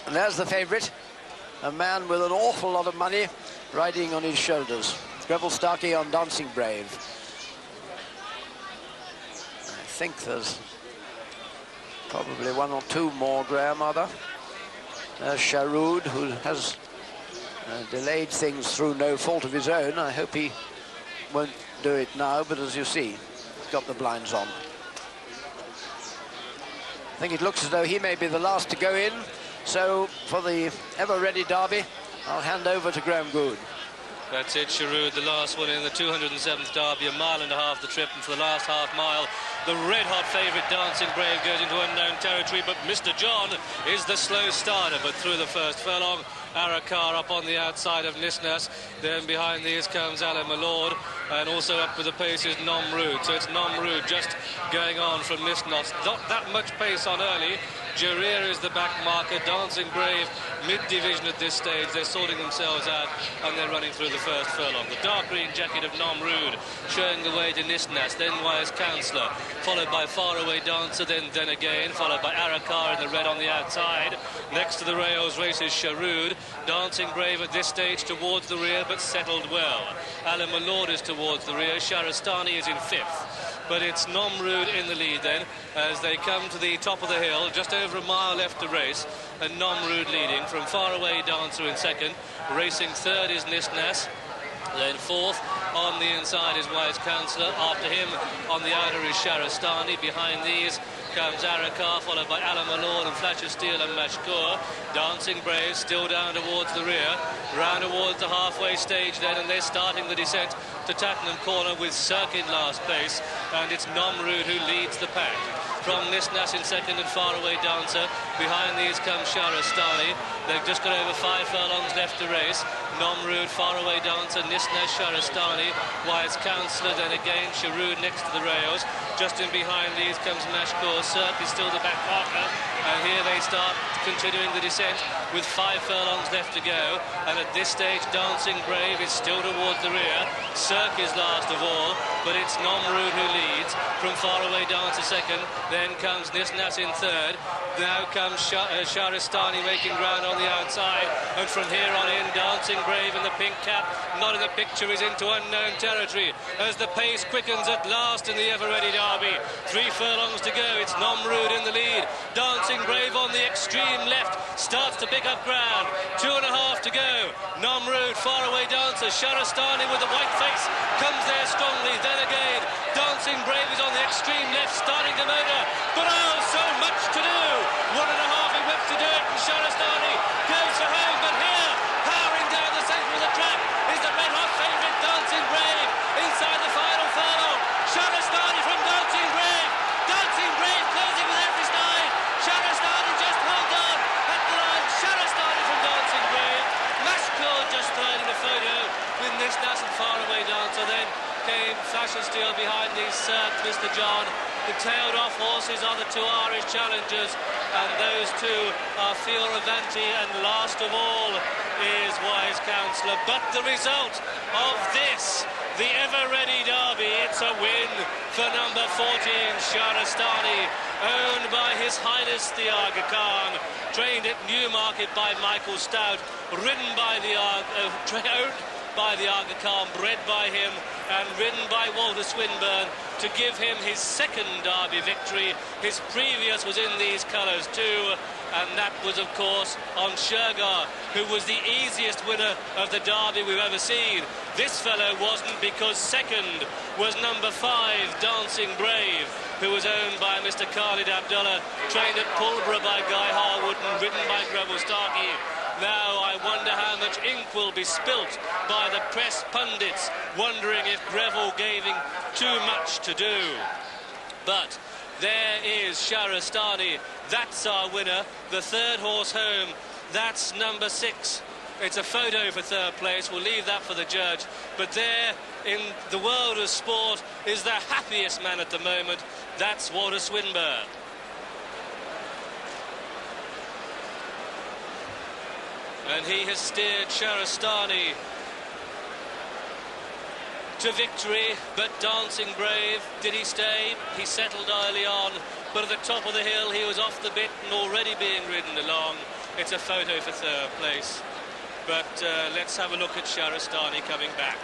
And there's the favourite, a man with an awful lot of money riding on his shoulders. Greville Starkey on Dancing Brave. I think there's probably one or two more, Graham, are there? There's Sharood, who has delayed things through no fault of his own. I hope he won't do it now, but as you see, he's got the blinds on. I think it looks as though he may be the last to go in. So for the ever-ready Derby, I'll hand over to Graham Good. That's it, Sharood, the last one in the 207th Derby, 1.5 miles the trip, and for the last half mile, the red-hot favourite Dancing Brave goes into unknown territory, but Mr. John is the slow starter, but through the first furlong, Aga Khan up on the outside of Nisnas, then behind these comes Alain Milord, and also up with the pace is Nomrud, so it's Nomrud just going on from Nisnas, not that much pace on early. Jarir is the back marker, Dancing Brave mid-division at this stage, they're sorting themselves out and they're running through the first furlong. The dark green jacket of Nomrud showing the way to Nisnas, then Wise Counsellor, followed by Faraway Dancer, then again, followed by Aga Khan in the red on the outside. Next to the rails races Sharood, Dancing Brave at this stage towards the rear but settled well. Alain Milord is towards the rear, Shahrastani is in fifth. But it's Nomrud in the lead then, as they come to the top of the hill, just over a mile left to race, and Nomrud leading from Faraway Dancer in second. Racing third is Nisnas, then fourth on the inside is Wise Counsellor. After him on the outer is Shahrastani. Behind these comes Aga Khan, followed by Alain Milord and Flash of Steel and Mashkour. Dancing Brave still down towards the rear, round towards the halfway stage then, and they're starting the descent to Tattenham Corner with Cirque in last place, and it's Nomrud who leads the pack. From Nisnas in second and Faraway Dancer. Behind these comes Shahrastani. They've just got over 5 furlongs left to race. Nomrud, Faraway Dancer, Nisnas, Shahrastani, Wise Counsellor, then again Sharood next to the rails. Just in behind these comes Mashkour. Cirque is still the back marker, and here they start continuing the descent with 5 furlongs left to go. And at this stage, Dancing Brave is still towards the rear. Cirque is last of all, but it's Nomrud who leads. From Faraway Dancer second, then comes Nisnas in third. Now comes Shahrastani making ground on the outside, and from here on in, Dancing Brave in the pink cap, not in the picture, is into unknown territory as the pace quickens at last in the ever-ready Derby. 3 furlongs to go, it's Nomrud in the lead. Dancing Brave on the extreme left starts to pick up ground. 2.5 to go. Nomrud, Faraway Dancer, Shahrastani with the white face comes there strongly. Then again, Dancing Brave is on the extreme left, starting to motor, but oh, so much to do. 1.5 left to do it, and Shahrastani goes for home, but here, powering down the centre of the track, is the red-hot favourite Dancing Brave inside the final furlong. Shahrastani from Dancing Brave. Dancing Brave closing with every stride. Shahrastani just holds on at the line. Shahrastani from Dancing Brave. Mashkour just third in the photo with Nisnas and Faraway Dancer. Then came Flash of Steel behind these Cirque, Mr. John. The tailed-off horses are the 2 Irish challengers, and those 2 are Fioravanti, and last of all is Wise Counsellor. But the result of this, the ever-ready Derby, it's a win for number 14, Shahrastani, owned by His Highness the Aga Khan, trained at Newmarket by Michael Stout, ridden by the owned by the Aga Khan, bred by him, and ridden by Walter Swinburne to give him his second Derby victory. His previous was in these colours too, and that was of course on Shergar, who was the easiest winner of the Derby we've ever seen. This fellow wasn't, because second was number 5, Dancing Brave, who was owned by Mr. Khalid Abdullah, trained at Pulborough by Guy Harwood and ridden by Greville Starkey. Now I wonder how much ink will be spilt by the press pundits, wondering if Greville gave him too much to do. But there is Shahrastani. That's our winner. The 3rd horse home. That's number 6. It's a photo for 3rd place. We'll leave that for the judge. But there, in the world of sport, is the happiest man at the moment. That's Walter Swinburne. And he has steered Shahrastani to victory, but Dancing Brave, did he stay? He settled early on, but at the top of the hill he was off the bit and already being ridden along. it's a photo for third place. But let's have a look at Shahrastani coming back.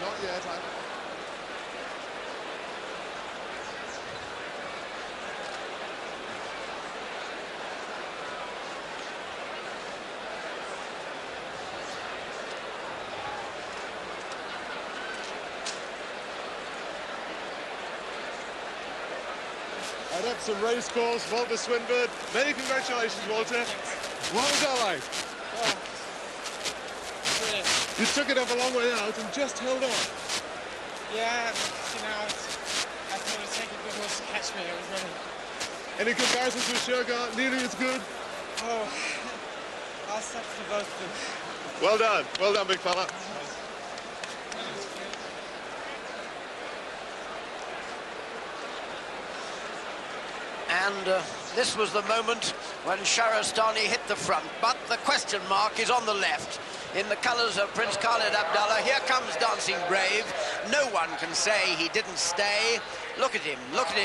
Not yet. At Epsom Racecourse, Walter Swinburne. Many congratulations, Walter. What was that like? Oh, brilliant. You took it up a long way out and just held on. Yeah, you know, I thought it would take a good horse to catch me. It was really... Any comparison to Sugar? Nearly as good? Oh, I'll stop for both of them. Well done, big fella. And this was the moment when Shahrastani hit the front, but the question mark is on the left. In the colours of Prince Khalid Abdallah, here comes Dancing Brave. No one can say he didn't stay. Look at him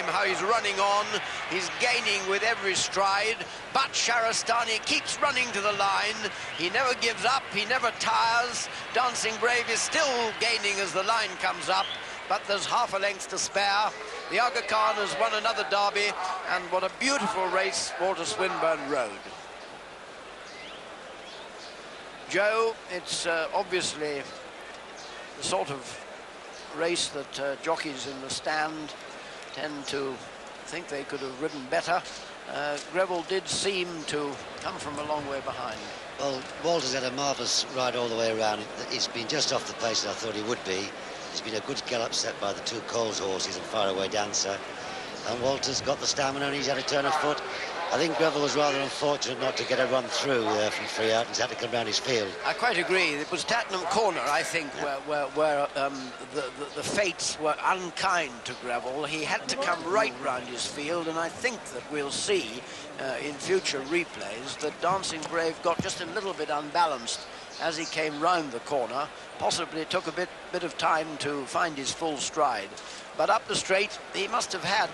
how he's running on. He's gaining with every stride, but Shahrastani keeps running to the line. He never gives up, he never tires. Dancing Brave is still gaining as the line comes up, but there's half a length to spare. The Aga Khan has won another derby, and what a beautiful race Walter Swinburne rode. Joe, it's obviously the sort of race that jockeys in the stand tend to think they could have ridden better. Greville did seem to come from a long way behind. Well, Walter's had a marvellous ride all the way around. He's been just off the pace that I thought he would be. He's been a good gallop set by the two Coles horses and Faraway Dancer. And Walter's got the stamina and he's had a turn of foot. I think Greville was rather unfortunate not to get a run through from free out. He's had to come round his field. I quite agree. It was Tattenham Corner, I think, yeah, where the fates were unkind to Greville. He had to come right round his field, and I think that we'll see in future replays that Dancing Brave got just a little bit unbalanced as he came round the corner. Possibly it took a bit of time to find his full stride. But up the straight, he must have had,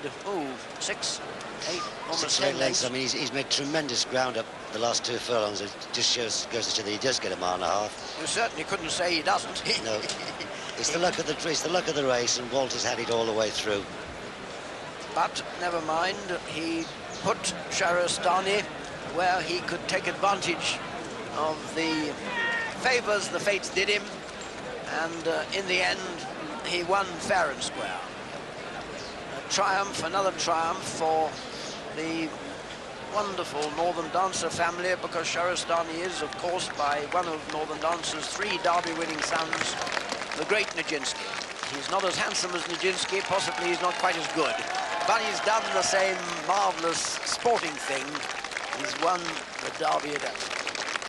6, 8, almost 10 lengths. I mean, he's made tremendous ground up the last 2 furlongs. It just goes to show that he does get a mile and a half. You certainly couldn't say he doesn't. No, it's the luck of the race, and Walter's had it all the way through. But never mind, he put Shahrastani where he could take advantage of the favours the fates did him, and in the end, he won fair and square. A triumph, another triumph for the wonderful Northern Dancer family, because Shahrastani is, of course, by one of Northern Dancer's 3 Derby-winning sons, the great Nijinsky. He's not as handsome as Nijinsky, possibly he's not quite as good, but he's done the same marvellous sporting thing. He's won the Derby at Epsom.